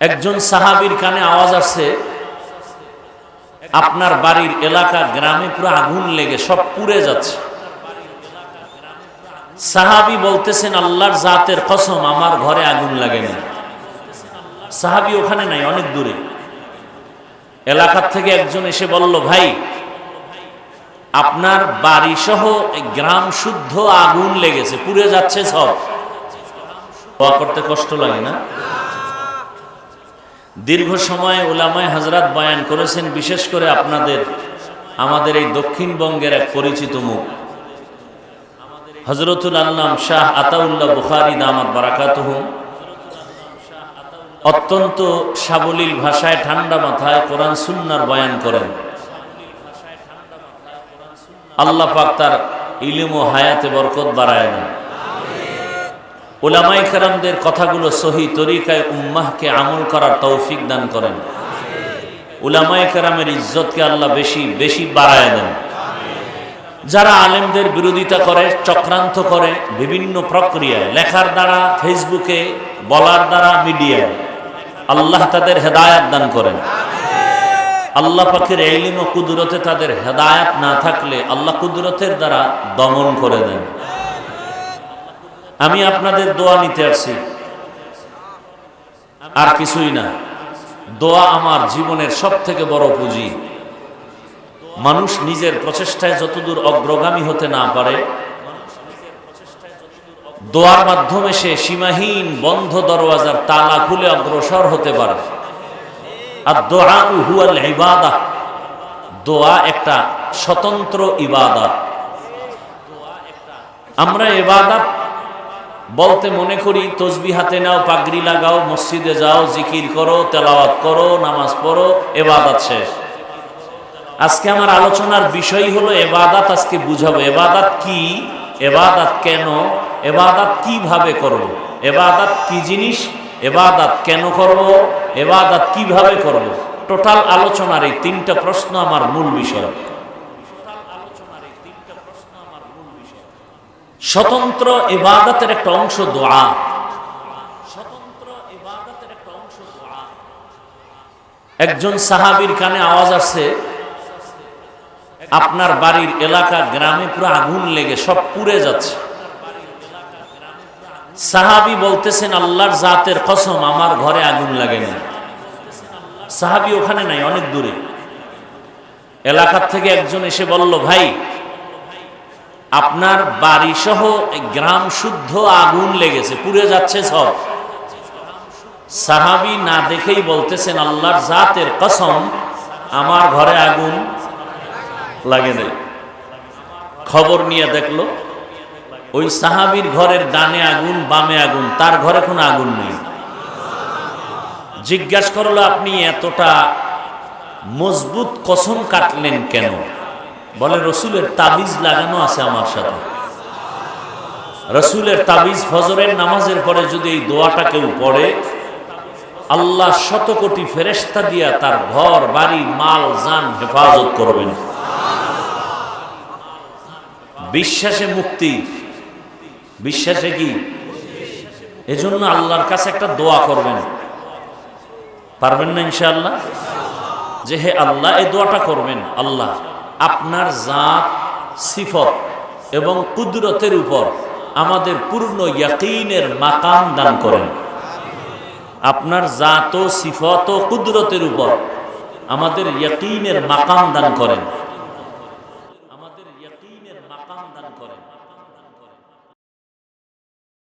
একজন সাহাবীর কানে আওয়াজ আসছে, আপনার বাড়ির এলাকা গ্রামে পুরো আগুন লেগে সব পুড়ে যাচ্ছে। সাহাবী বলতেছেন, আল্লাহর জাতের কসম আমার ঘরে আগুন লাগে না। সাহাবী ওখানে নাই, অনেক দূরে। এলাকার থেকে একজন এসে বলল, ভাই আপনার বাড়ি সহ গ্রাম শুদ্ধ আগুন লেগেছে, পুড়ে যাচ্ছে সব। দোয়া করতে কষ্ট লাগে না? দীর্ঘ সময় উলামায়ে হযরত বয়ান করেছেন, বিশেষ করে আমাদের এই দক্ষিণবঙ্গের এক পরিচিত মুখ হযরতুল আল্লাম শাহ আতাউল্লাহ বুখারী দামাত বারাকাতুহু অত্যন্ত সাবলীল ভাষায় ঠান্ডা মাথায় কোরআন সুন্নাহর বয়ান করেন। আল্লাহ পাক তার ইলম ও হায়াতে বরকত বাড়ায় দেন। উলামায়ে কেরামদের কথাগুলো সহি তরিকায় উম্মাহকে আমল করার তৌফিক দান করেন। উলামায়ে কেরামের ইজ্জতকে আল্লাহ বেশি বেশি বাড়ায় দেন। যারা আলেমদের বিরোধিতা করে, চক্রান্ত করে, বিভিন্ন প্রক্রিয়ায় লেখার দ্বারা, ফেসবুকে বলার দ্বারা, মিডিয়ায়, আল্লাহ তাদের হেদায়াত দান করেন। আল্লাহ পাকের ইলম ও কুদরতে তাদের হেদায়াত না থাকলে আল্লাহ কুদরতের দ্বারা দমন করে দেন। আমি আপনাদের দোয়া নিতে আসছি, আর কিছুই না। দোয়া আমার জীবনের সব থেকে বড় পুঁজি। মানুষ নিজের প্রচেষ্টায় যতদূর অগ্রগামী হতে না পারে, দোয়ার মাধ্যমে সে সীমাহীন বন্ধ দরওয়াজার তালা খুলে অগ্রসর হতে পারে। আর দোয়া হুয়াল ইবাদাহ, দোয়া একটা স্বতন্ত্র ইবাদত। আমরা ইবাদত বলতে মনে করি তসবিহ হাতে নাও, পাগড়ি লাগাও, মসজিদে যাও, জিকির করো, তেলাওয়াত করো, নামাজ পড়ো, ইবাদত শেষ। আজকে আমার আলোচনার বিষয় হলো ইবাদত। আজকে বুঝাবো ইবাদত কি, ইবাদত কেন, ইবাদত কিভাবে করব, ইবাদত কি জিনিস, ইবাদত কেন করব, ইবাদত কিভাবে করব। টোটাল আলোচনার এই তিনটা প্রশ্ন আমার মূল বিষয়। স্বতন্ত্র ইবাদতের একটা অংশ দোয়া। একজন সাহাবীর কানে আওয়াজ আসছে, আপনার বাড়ির এলাকা গ্রামে পুরো আগুন লেগে সব পুড়ে যাচ্ছে। সাহাবী বলতেছেন, আল্লাহর জাতের কসম আমার ঘরে আগুন লাগে না। সাহাবী ওখানে নাই, অনেক দূরে। এলাকার থেকে একজন এসে বলল, ভাই আপনার বাড়ি সহ গ্রাম শুদ্ধ আগুন লেগেছে, পুড়ে যাচ্ছে সব। সাহাবী না দেখেই বলতেছেন, আল্লাহর জাতের কসম আমার ঘরে আগুন লাগে নাই। খবর নিয়ে দেখলো ওই সাহাবীর ঘরের ডানে আগুন, বামে আগুন, তার ঘরে কোনো আগুন নেই। জিজ্ঞাসা করলো, আপনি এতটা মজবুত কসম কাটলেন কেন? বলে, রসুলের তাবিজ লাগানো আছে আমার সাথে। রসুলের তাবিজ ফজরের নামাজের পরে যদি এই দোয়াটা কেউ পড়ে, আল্লাহ শত কোটি ফেরেশতা দিয়া তার ঘর বাড়ি মাল জান হেফাজত করবেন। বিশ্বাসে মুক্তি। বিশ্বাসে কি? এজন্য আল্লাহর কাছে একটা দোয়া করবেন। পারবেন না ইনশাআল্লাহ? যে হে আল্লাহ, এই দোয়াটা করবেন, আল্লাহ আপনার জাত, সিফত এবং কুদরতের উপর আমাদের পূর্ণ ইয়াকিনের মাকাম দান করেন। আপনার জাত ও সিফত ও কুদরতের উপর আমাদের ইয়াকিনের মাকাম দান করেন। আমাদের ইয়াকিনের মাকাম দান করেন।